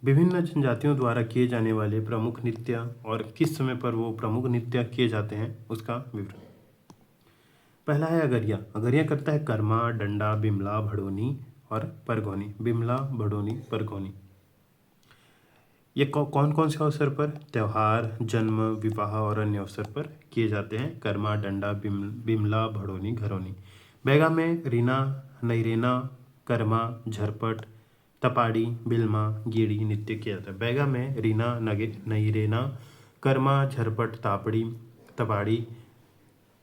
विभिन्न जनजातियों द्वारा किए जाने वाले प्रमुख नृत्य और किस समय पर वो प्रमुख नृत्य किए जाते हैं उसका विवरण। पहला है अगरिया। अगरिया करता है कर्मा, डंडा, बिमला, भड़ोनी और परगोनी। बिमला, भड़ोनी, परगोनी। ये कौन कौन से अवसर पर? त्यौहार, जन्म, विवाह और अन्य अवसर पर किए जाते हैं। कर्मा, डंडा, बिमला, भड़ोनी, घरौनी। बैगा में रीना, नैरेना, कर्मा, झरपट, तपाड़ी, बिल्मा, गीड़ी नृत्य किया जाता है। बैगा में रीना, नैरेना, कर्मा, झरपट, तापड़ी, तपाड़ी,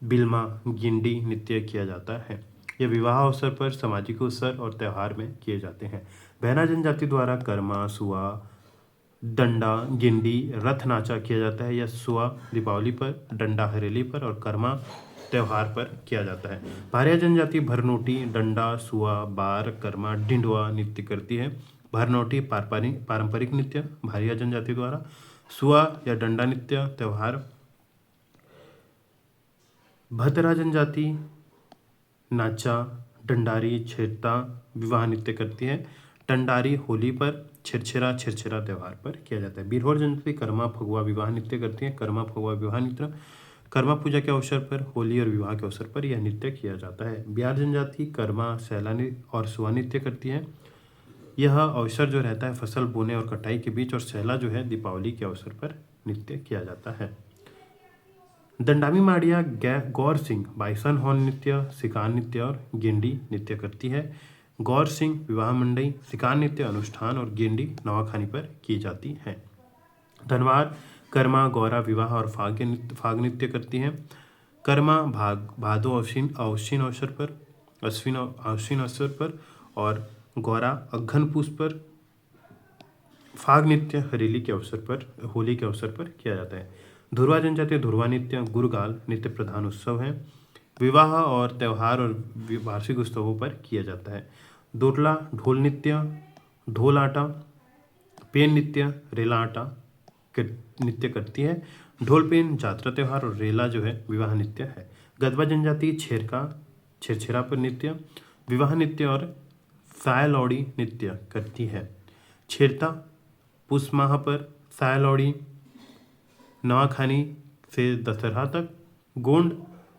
बिल्मा, गिंडी नृत्य किया जाता है। यह विवाह अवसर पर, सामाजिक उत्सव और त्यौहार में किए जाते हैं। बहना जनजाति द्वारा कर्मा, सुआ, डंडा, गिंडी, रथ नाचा किया जाता है। यह सुआ दीपावली पर, डंडा हरेली पर और कर्मा त्यौहार पर किया जाता है। भारिया जनजाति भरनोटी, डंडा, सुआ, बार, कर्मा, डिंडवा नृत्य करती है। भरनोटी पारंपरिक नृत्य भारिया जनजाति द्वारा, सुआ या डंडा नृत्य त्यौहार। भतरा जनजाति नाचा, डंडारी, छेरता विवाह नृत्य करती है। टंडारी होली पर, छिरछिरा त्यौहार पर किया जाता है। बिरहोर जनजाति कर्मा, फगुआ विवाह नृत्य करती है। कर्मा, फगुआ विवाह नृत्य कर्मा पूजा के अवसर पर, होली और विवाह के अवसर पर यह नृत्य किया जाता है। बिहार जनजाति कर्मा, सैला और सुआ नृत्य करती है। यह अवसर जो रहता है फसल बोने और कटाई के बीच, और सैला जो है दीपावली के अवसर पर नृत्य किया जाता है। दंडामी माड़िया गौर सिंह बाइसन हॉर्न नृत्य, सिकान नृत्य और गेंडी नृत्य करती है। गौर सिंह विवाह मंडई, सिकान नृत्य अनुष्ठान और गेंडी नवाखानी पर की जाती है। धनवार कर्मा, गौरा विवाह और फाग नृत्य करती है। कर्मा भादो अश्विन अवसर पर, अश्विन अवसर पर और गौरा अघन पूस पर। फाग नृत्य हरेली के अवसर पर, होली के अवसर पर किया जाता है। धुरवा जनजाति धुरवा नृत्य गुरगाल नृत्य प्रधान उत्सव है। विवाह और त्यौहार और वार्षिक उत्सवों पर किया जाता है। दोरला ढोल नृत्य, ढोल आटा, पेन नृत्य, रेला आटा नृत्य करती है। ढोल पेन जात्रा त्यौहार और रेला जो है विवाह नृत्य है। गदवा जनजाति छेरछेरा पर नृत्य, विवाह नृत्य और सायलौड़ी नृत्य करती है। छेरता पुष माह पर, सायलौड़ी नवाखानी से दशहरा तक। गोंड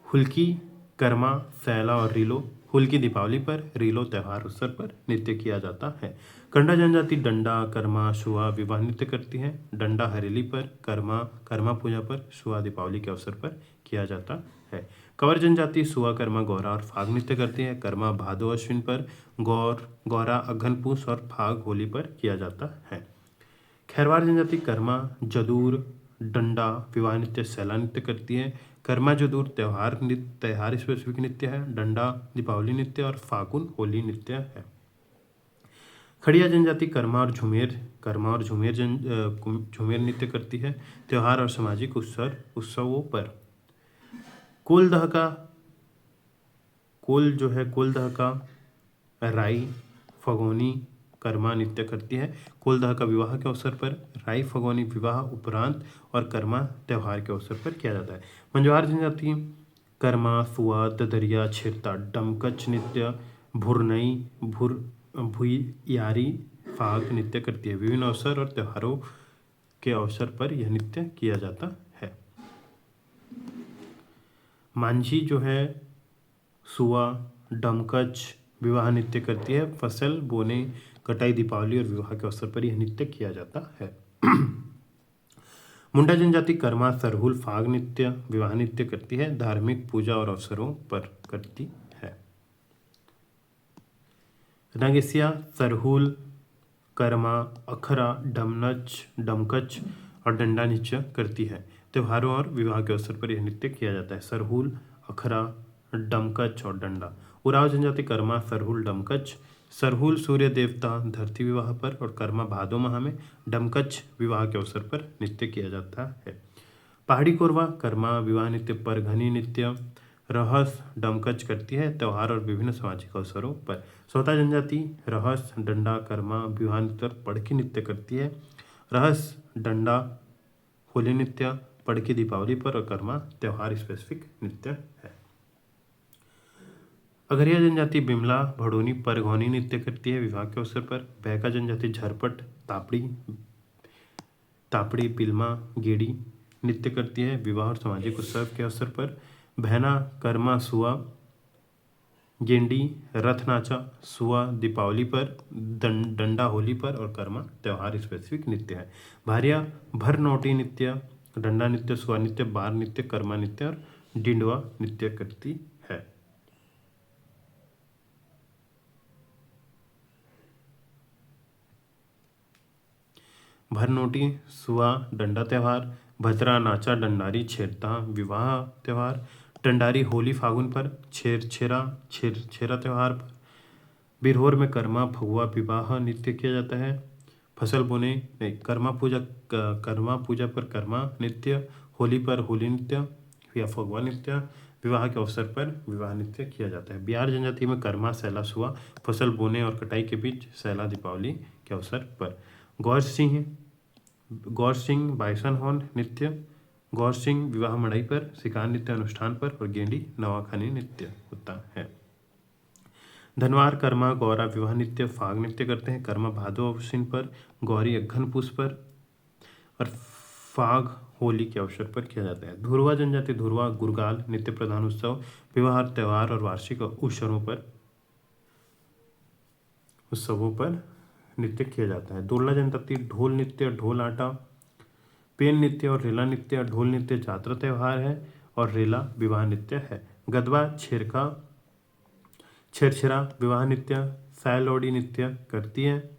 हुल्की, कर्मा, सैला और रीलो हुल्की दीपावली पर, रीलो त्यौहार उत्सव पर नृत्य किया जाता है। कंडा जनजाति डंडा, कर्मा, शुआ विवाह नृत्य करती है। डंडा हरेली पर, कर्मा पूजा पर, शुआ दीपावली के अवसर पर किया जाता है। कंवर जनजाति सुआ, कर्मा, गौरा और फाग नृत्य करती है। कर्मा भादो अश्विन पर, गौरा अघन पूस और फाग होली पर किया जाता है। खैरवार जनजाति कर्मा, जदूर, डंडा विवाह नृत्य, सैला नृत्य करती है। कर्मा जदूर त्यौहार स्पेसिफिक नृत्य है। डंडा दीपावली नृत्य और फागुन होली नृत्य है। खड़िया जनजाति कर्मा और झूमेर नृत्य करती है त्यौहार और सामाजिक उत्सवों पर। कोल दहका राई, फगोनी कर्मा नृत्य करती है। कोलदह का विवाह के अवसर पर, राई फगोनी विवाह उपरांत और कर्मा त्यौहार के अवसर पर किया जाता है। मंजवार जनजाति कर्मा, सुआ, ददरिया, छिरता, डमकच नृत्य, भुरनई, भुइयारी फाग नृत्य करती है। विभिन्न अवसर और त्योहारों के अवसर पर यह नृत्य किया जाता है। मांझी जो है सुआ, डमकच विवाह नृत्य करती है। फसल बोने, कटाई, दीपावली और विवाह के अवसर पर यह नृत्य किया जाता है। मुंडा जनजाति कर्मा, सरहुल फाग नृत्य विवाह नृत्य करती है। धार्मिक पूजा और अवसरों पर करती है। नागेसिया सरहुल, कर्मा, अखरा, डमकच और डंडा नृत्य करती है। त्योहारों और विवाह के अवसर पर यह नृत्य किया जाता है। सरहुल, अखरा, डमकच और डंडा। उराव जनजाति कर्मा, सरहुल, डमकच। सरहुल सूर्य देवता धरती विवाह पर और कर्मा भादो माह में, डमकच विवाह के अवसर पर नृत्य किया जाता है। पहाड़ी कोरवा कर्मा विवाह नृत्य, परघनी नृत्य, रहस, डमकच करती है त्यौहार और विभिन्न सामाजिक अवसरों पर। सोता जनजाति रहस, डंडा, कर्मा विवाह नृत्य और पड़की नृत्य करती है। रहस, डंडा होली नृत्य, पड़की दीपावली पर और कर्मा त्यौहार स्पेसिफिक नृत्य है। अगरिया जनजाति बिमला भड़ोनी परघौनी नृत्य करती है विवाह के अवसर पर। बैका जनजाति झरपट तापड़ी बिल्मा गेड़ी नृत्य करती है विवाह और सामाजिक उत्सव के अवसर पर। भैना कर्मा सुआ गेंडी रथ नाचा सुआ दीपावली पर, डंडा होली पर और कर्मा त्यौहार स्पेसिफिक नृत्य है। भारिया भरनौटी नृत्य, डंडा नृत्य, सुआ नृत्य, बार नृत्य, कर्मा नृत्य और डिंडवा नृत्य करती है। भरनोटी सुआ डंडा त्यौहार, भतरा नाचा डंडारी छेरता विवाह त्यौहार, डंडारी होली फागुन पर, छेरछेरा त्यौहार पर। बिरहोर में कर्मा फगुआ विवाह नृत्य किया जाता है। फसल बोने नहीं कर्मा पूजा पर कर्मा नृत्य, होली पर होली नृत्य या फगुआ नृत्य, विवाह के अवसर पर विवाह नृत्य किया जाता है। बिहार जनजाति में कर्मा सैला सुआ फसल बोने और कटाई के बीच, सैला दीपावली के अवसर पर। गौर सिंह बाइसन हॉर्न नृत्य, गौर सिंह विवाह मड़ाई पर, शिकार नृत्य अनुष्ठान पर और गेंडी नवाखानी नृत्य होता है। धनवार कर्मा गौरा विवाह नृत्य फाग नृत्य करते हैं। कर्मा भादो अश्विन पर, गौरी अघन पूस पर और फाग होली के अवसर पर किया जाता है। धुरवा जनजाति धुरवा गुरगाल नित्य प्रधान उत्सव विवाह त्योहार और वार्षिक उत्सवों पर नृत्य किया जाता है। दोरला जनजाति ढोल नृत्य ढोल आटा, पेन नृत्य और रेला नृत्य। ढोल नृत्य जात्रा त्यौहार है और रेला विवाह नृत्य है। गदवा छेरछेरा विवाह नृत्य, सायलौड़ी नृत्य करती है।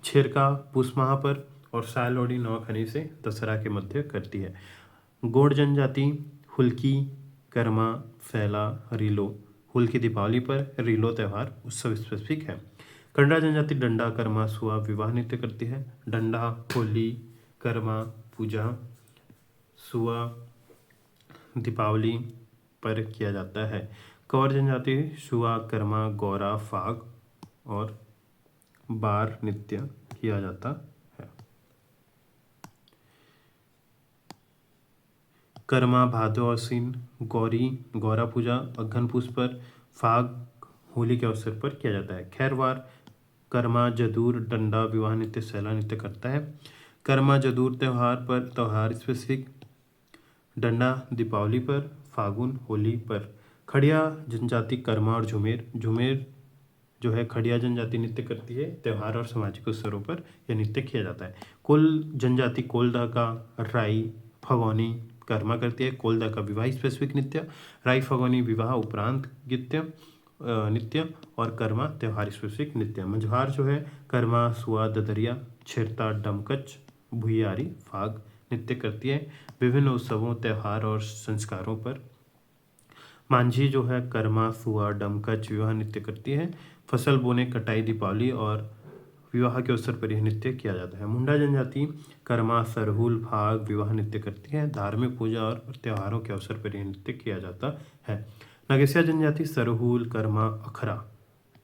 छेरका पुष माह पर और सायलौड़ी नौखनी से दशहरा के मध्य करती है। गोंड जनजाति हुल्की कर्मा सैला रीलो, हुल्की दीपावली पर, रीलो त्यौहार उत्सव स्पेसिफिक है। कंडा जनजाति डंडा कर्मा सुआ विवाह नृत्य करती है। डंडा होली कर्मा पूजा सुआ दीपावली पर किया जाता है। कंवर जनजाति सुआ कर्मा गौरा फाग और बार नृत्य किया जाता है। कर्मा भादो आश्विन, गौरी गौरा पूजा अघन पूस पर, फाग होली के अवसर पर किया जाता है। खैरवार कर्मा जदूर डंडा विवाह नृत्य सैला नृत्य करता है। कर्मा जदूर त्यौहार स्पेसिफिक, डंडा दीपावली पर, फागुन होली पर। खड़िया जनजाति कर्मा और झुमेर जो है खड़िया जनजाति नृत्य करती है। त्यौहार और सामाजिक अवसरों पर यह नृत्य किया जाता है। कोल जनजाति कोलदा का राई फगौनी कर्मा करती है। कोलदा का विवाह स्पेसिफिक नृत्य, राई फगौनी विवाह उपरांत नृत्य और कर्मा त्यौहार स्पेसिफिक नृत्य। मझवार जो है कर्मा सुआ ददरिया छेरता डमकच भुइयारी फाग नृत्य करती है विभिन्न उत्सवों त्यौहार और संस्कारों पर। मांझी जो है कर्मा सुआ डमकच विवाह नृत्य करती है। फसल बोने कटाई दीपावली और विवाह के अवसर पर यह नृत्य किया जाता है। मुंडा जनजाति कर्मा सरहुल फाग विवाह नृत्य करती है। धार्मिक पूजा और त्योहारों के अवसर पर यह नृत्य किया जाता है। नगेसिया जनजाति सरहुल कर्मा अखरा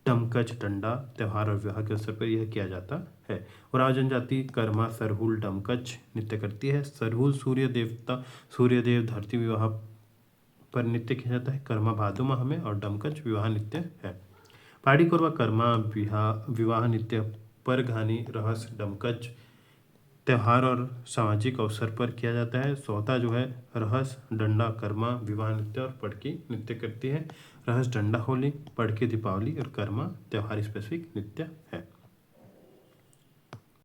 डमकच डंडा त्यौहार और विवाह के अवसर पर यह किया जाता है। उराव जनजाति कर्मा सरहुल डमकच नृत्य करती है। सरहुल सूर्यदेव धरती विवाह पर नृत्य किया जाता है। कर्मा भादो माह में और डमकच विवाह नृत्य है। पहाड़ी कोरवा कर्मा विवाह नृत्य पर घानी रहस डमकच त्यौहार और सामाजिक अवसर पर किया जाता है। सौता जो है रहस डंडा कर्मा विवाह नृत्य और पड़की नृत्य करती है। रहस डंडा होली, पड़की दीपावली और कर्मा त्यौहार स्पेसिफिक नृत्य है।